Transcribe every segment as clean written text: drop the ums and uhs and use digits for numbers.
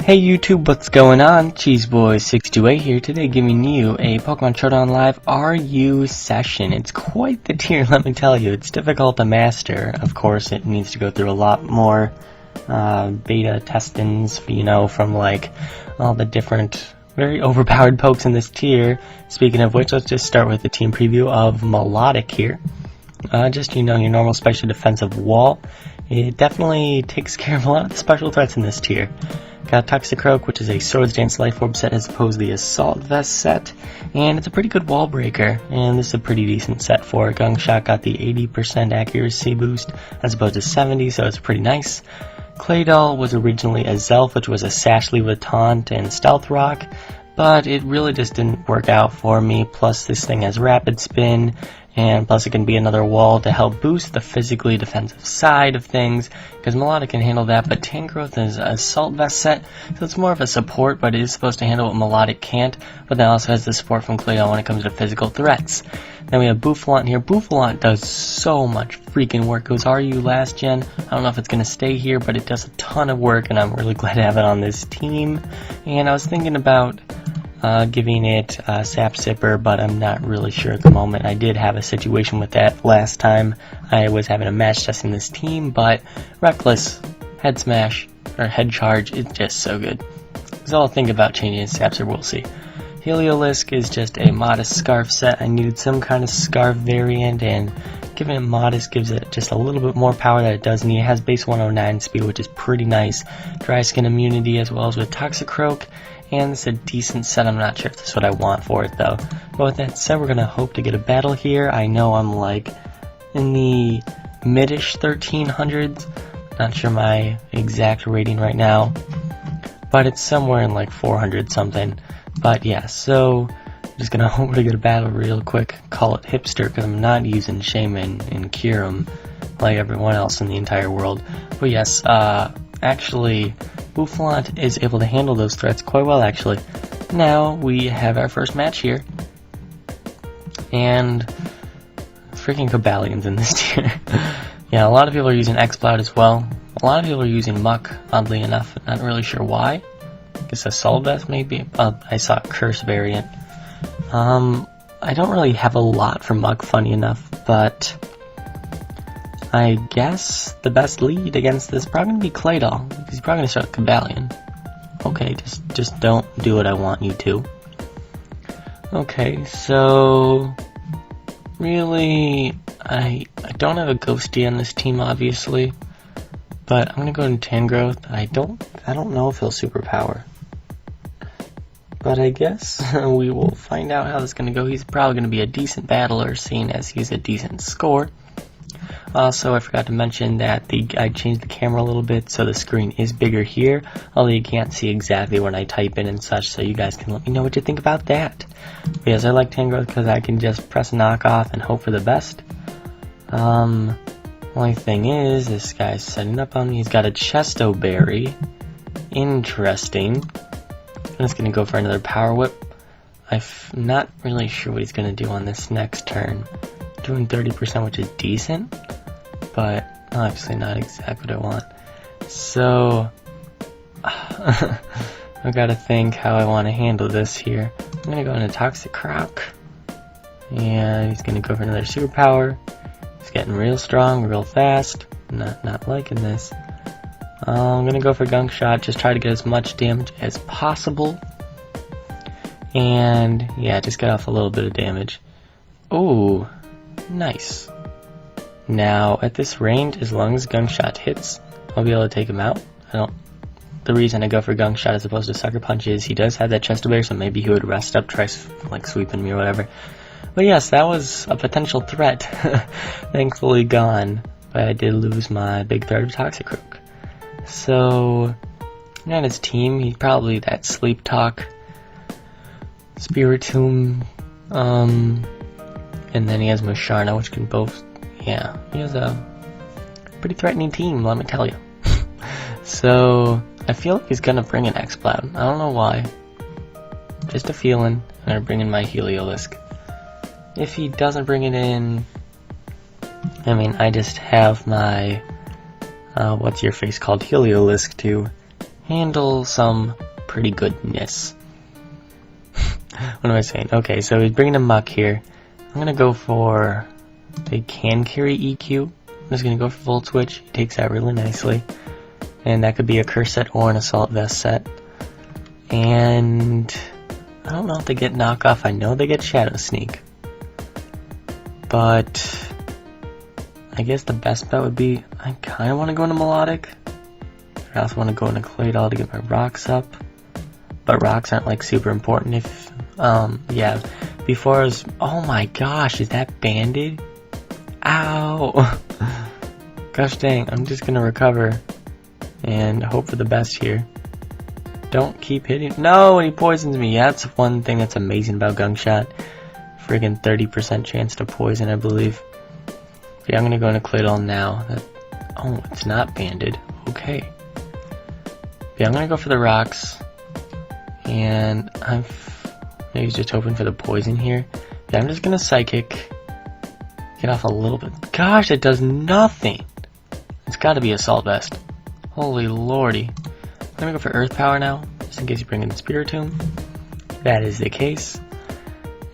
Hey YouTube, what's going on? Cheeseboy628 here, today giving you a Pokemon Showdown Live RU session. It's quite the tier, let me tell you. It's difficult to master. Of course, it needs to go through a lot more beta testings, you know, from like all the different very overpowered pokes in this tier. Speaking of which, let's just start with the team preview of Melodic here. Just, you know, your normal special defensive wall. It definitely takes care of a lot of the special threats in this tier. Got TOXI-BOUFF, which is a Swords Dance Life Orb set as opposed to the Assault Vest set, and it's a pretty good wall breaker, and this is a pretty decent set for it. Gungshot got the 80% accuracy boost as opposed to 70, so it's pretty nice. Claydol was originally a Zelf, which was a Sashly with Taunt and Stealth Rock, but it really just didn't work out for me. Plus this thing has Rapid Spin, and plus it can be another wall to help boost the physically defensive side of things, because Melodic can handle that, but Tangrowth is an Assault Vest set, so it's more of a support, but it is supposed to handle what Melodic can't, but that also has the support from Claydol when it comes to physical threats. Then we have Bouffalant here. Bouffalant does so much freaking work. It was RU last gen. I don't know if it's going to stay here, but it does a ton of work, and I'm really glad to have it on this team. And I was thinking about giving it Sap Sipper, but I'm not really sure at the moment. I did have a situation with that last time I was having a match testing this team, but Reckless, Head Smash, or Head Charge is just so good. So I'll think about changing it to Sap Sipper, we'll see. Heliolisk is just a Modest Scarf set. I needed some kind of Scarf variant, and giving it Modest gives it just a little bit more power that it does need. It has base 109 speed, which is pretty nice. Dry Skin immunity as well as with TOXI-BOUFF. And it's a decent set. I'm not sure if that's what I want for it though. But with that said, we're going to hope to get a battle here. I know I'm like in the mid-ish 1300s. Not sure my exact rating right now, but it's somewhere in like 400 something. But yeah, so I'm just going to hope to get a battle real quick. Call it Hipster, because I'm not using Shaman and Kyurem like everyone else in the entire world. But yes, actually, Bouffalant is able to handle those threats quite well, actually. Now we have our first match here, and freaking Cobalions in this tier. Yeah, a lot of people are using X-Cloud as well. A lot of people are using Muck, oddly enough. Not really sure why. I guess Assault Vest maybe. I saw a Curse variant. I don't really have a lot for Muck, funny enough, but I guess the best lead against this is probably going to be Claydol, because he's probably going to start Cobalion. Okay, just don't do what I want you to. Okay, so really, I don't have a Ghosty on this team, obviously, but I'm going to go in Tangrowth. I don't know if he'll superpower, but I guess we will find out how this is going to go. He's probably going to be a decent battler, seeing as he's a decent score. Also, I forgot to mention that I changed the camera a little bit, so the screen is bigger here, although you can't see exactly when I type in and such, so you guys can let me know what you think about that. But yes, I like Tangrowth because I can just press knock off and hope for the best. Only thing is, this guy's setting up on me. He's got a Chesto Berry. Interesting. I'm just going to go for another Power Whip. I'm not really sure what he's going to do on this next turn. Doing 30%, which is decent, but obviously not exactly what I want. So I gotta think how I want to handle this here. I'm gonna go into TOXI-BOUFF, and he's gonna go for another superpower. He's getting real strong, real fast. Not liking this. I'm gonna go for Gunk Shot, just try to get as much damage as possible. And yeah, just get off a little bit of damage. Ooh. Nice. Now, at this range, as long as Gunk Shot hits, I'll be able to take him out. The reason I go for Gunk Shot as opposed to Sucker Punch is he does have that Chesto Berry, so maybe he would rest up, try like sweeping me or whatever. But yes, that was a potential threat. Thankfully gone, but I did lose my big threat of TOXI-BOUFF. So, on his team, he's probably that Sleep Talk, Spiritomb, and then he has Musharna, which can both, yeah, he has a pretty threatening team, let me tell you. So, I feel like he's gonna bring an X-Cloud. I don't know why. Just a feeling. I'm gonna bring in my Heliolisk. If he doesn't bring it in, I mean, I just have my, what's your face called, Heliolisk to handle some pretty goodness. What am I saying? Okay, so he's bringing a muck here. I'm gonna go for... They can carry EQ. I'm just gonna go for Volt Switch. He takes that really nicely. And that could be a Curse set or an Assault Vest set. And... I don't know if they get knockoff. I know they get Shadow Sneak. But... I guess the best bet would be... I kinda wanna go into Melodic. I also wanna go into Claydol to get my rocks up. But rocks aren't like super important if... yeah. Before I was... Oh my gosh, is that banded? Ow! Gosh dang, I'm just gonna recover and hope for the best here. Don't keep hitting. No, and he poisons me. Yeah, that's one thing that's amazing about Gunk Shot. Friggin' 30% chance to poison, I believe. But yeah, I'm gonna go into Claydol now. Oh, it's not banded. Okay. But yeah, I'm gonna go for the rocks. And maybe he's just hoping for the poison here. Yeah, I'm just gonna Psychic. Get off a little bit. Gosh, it does nothing. It's gotta be Assault Vest. Holy lordy. I'm gonna go for Earth Power now, just in case you bring in the Spiritomb. That is the case.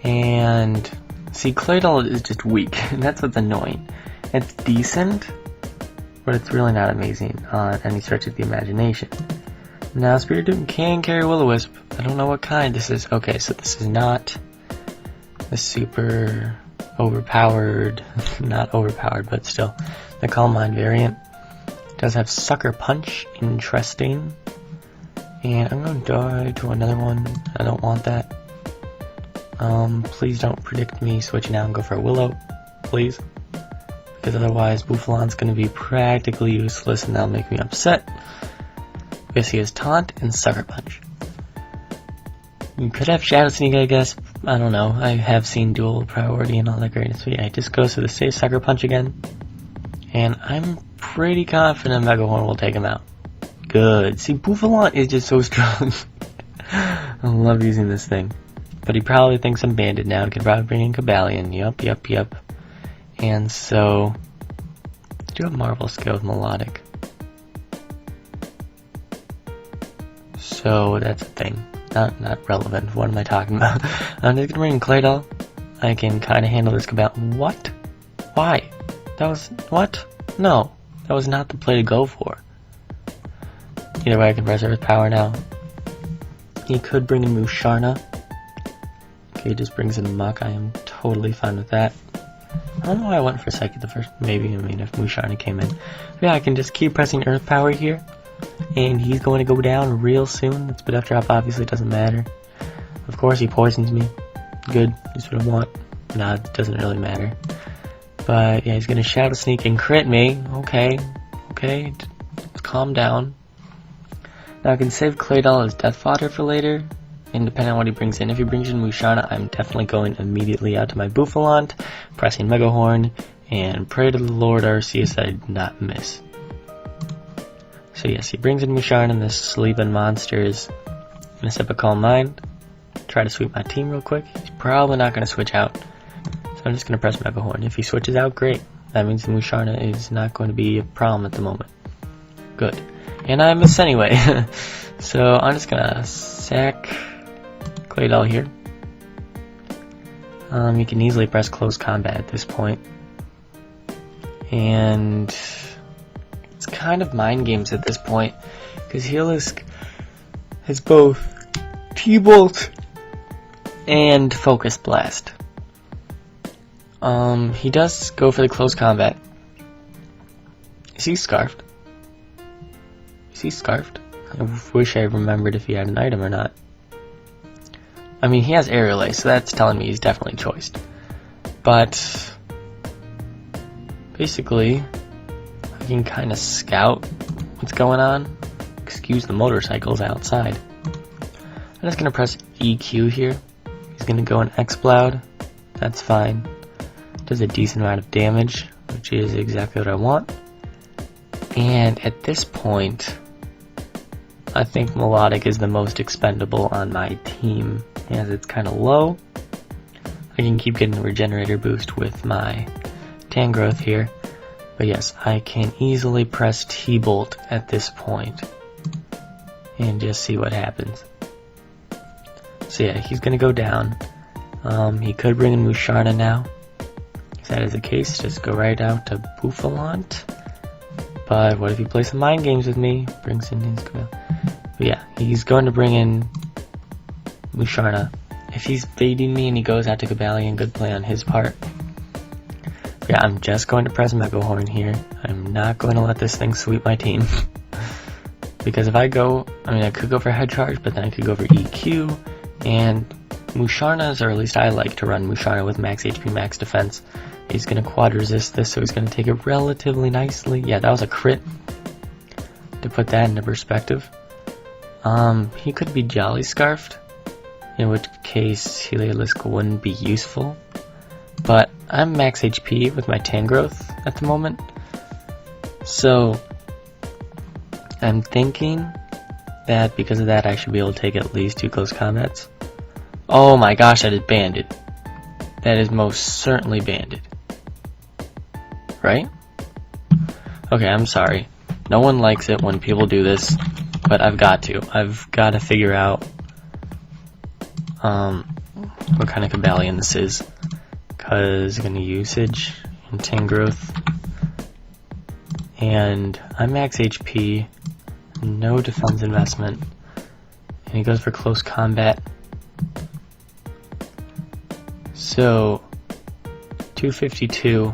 And see, Claydol is just weak, and that's what's annoying. It's decent, but it's really not amazing on any stretch of the imagination. Now, Spiritomb can carry Will-O-Wisp. I don't know what kind this is. Okay, so this is not the super overpowered, not overpowered, but still, the Calm Mind variant. It does have Sucker Punch, interesting. And I'm going to die to another one. I don't want that. Please don't predict me switching out and go for a Willow, please. Because otherwise, Bouffalin's going to be practically useless and that'll make me upset. Because he has Taunt and Sucker Punch. You could have Shadow Sneak, I guess. I don't know. I have seen dual priority and all that greatness. But yeah, it just goes to the safe Sucker Punch again. And I'm pretty confident Megahorn will take him out. Good. See, Bouffalant is just so strong. I love using this thing. But he probably thinks I'm banded now. He could probably bring in Cobalion. Yup. And so... I do have Marvel Skill with Melodic. So that's a thing. Not relevant. What am I talking about? I'm just gonna bring in Claydol. I can kind of handle this Cobalion. What? Why? That was... What? No. That was not the play to go for. Either way, I can press Earth Power now. He could bring in Musharna. Okay, he just brings in Muck. I am totally fine with that. I don't know why I went for Psychic the first. Maybe, if Musharna came in. But yeah, I can just keep pressing Earth Power here. And he's going to go down real soon. It's Death Drop obviously doesn't matter. Of course, he poisons me. Good, that's what I want. Nah, it doesn't really matter. But yeah, he's going to Shadow Sneak and crit me. Okay, let's calm down. Now I can save Claydol as Death Fodder for later. And depending on what he brings in, if he brings in Musharna, I'm definitely going immediately out to my Bouffalant, pressing Megahorn, and pray to the Lord Arceus that I did not miss. So yes, he brings in Musharna and the sleeping monsters. I'm gonna sip a Calm Mind, try to sweep my team real quick. He's probably not gonna switch out, so I'm just gonna press Megahorn. If he switches out, great. That means the Musharna is not going to be a problem at the moment. Good. And I miss anyway. So I'm just gonna sack Claydol here. You can easily press Close Combat at this point. And it's kind of mind games at this point, because Healisk has both T-Bolt and Focus Blast. He does go for the Close Combat. Is he Scarfed? I wish I remembered if he had an item or not. I mean, he has Aerial Ace, so that's telling me he's definitely choiced. But basically, I can kind of scout what's going on. Excuse the motorcycles outside. I'm just going to press EQ here. He's going to go in Exploud. That's fine. Does a decent amount of damage, which is exactly what I want. And at this point, I think Melodic is the most expendable on my team, as it's kind of low. I can keep getting the Regenerator boost with my Tangrowth here. But yes, I can easily press T-Bolt at this point. and just see what happens. So yeah, he's gonna go down. He could bring in Musharna now. If that is the case, just go right out to Bouffalant. But what if he plays some mind games with me? Brings in his Cabal. But yeah, he's going to bring in Musharna. If he's baiting me and he goes out to Cabalion, good play on his part. But yeah, I'm just going to press Mega Horn here. I'm not going to let this thing sweep my team. Because if I go, I could go for Head Charge, but then I could go for EQ. And Musharna's, or at least I like to run Musharna with max HP, max defense. He's going to quad resist this, so he's going to take it relatively nicely. Yeah, that was a crit. To put that into perspective. He could be Jolly Scarfed, in which case Heliolisk wouldn't be useful. But I'm max HP with my Tangrowth at the moment. So I'm thinking that because of that I should be able to take at least 2 close combats. Oh my gosh, that is banded. That is most certainly banded. Right? Okay, I'm sorry. No one likes it when people do this, but I've got to. I've got to figure out what kind of Cabalion this is. Because I'm going to usage and Tangrowth. And I'm max HP, no defense investment. And he goes for close combat. So 252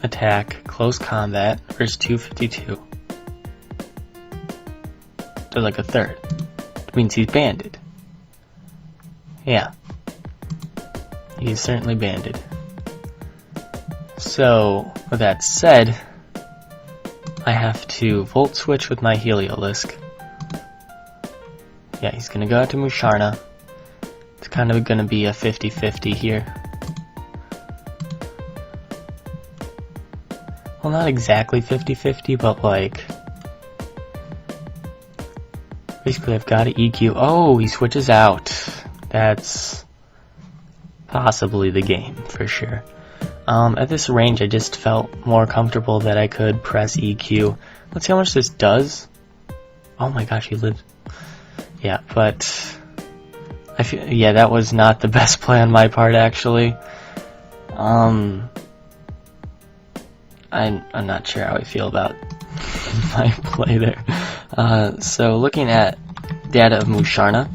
attack, close combat versus 252. So like a third. It means he's banded. Yeah. He's certainly banded. So, with that said, I have to Volt Switch with my Heliolisk. Yeah, he's gonna go out to Musharna. It's kind of gonna be a 50-50 here. Well, not exactly 50-50, but like... basically, I've got to EQ. Oh, he switches out. That's possibly the game, for sure. At this range, I just felt more comfortable that I could press EQ. Let's see how much this does. Oh my gosh, he lived. Yeah, but... I feel, yeah, that was not the best play on my part, actually. I'm not sure how I feel about my play there. So looking at data of Musharna,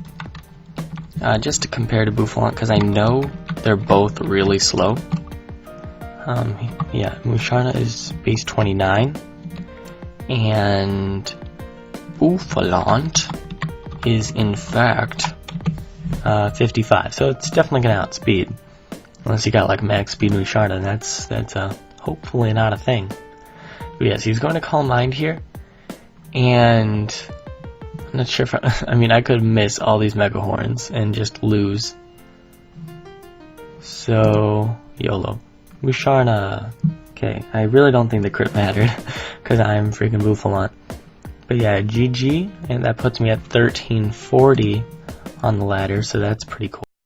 just to compare to Bouffalant, because I know they're both really slow. Yeah, Musharna is base 29, and Bouffalant is in fact 55. So it's definitely gonna outspeed, unless you got like max speed Musharna. That's hopefully not a thing. But yes, he's going to Calm Mind here, and I'm not sure if I could miss all these Mega Horns and just lose. So YOLO. Musharna. Okay, I really don't think the crit mattered because I'm freaking Bouffalant. But yeah, GG, and that puts me at 1340 on the ladder, so that's pretty cool.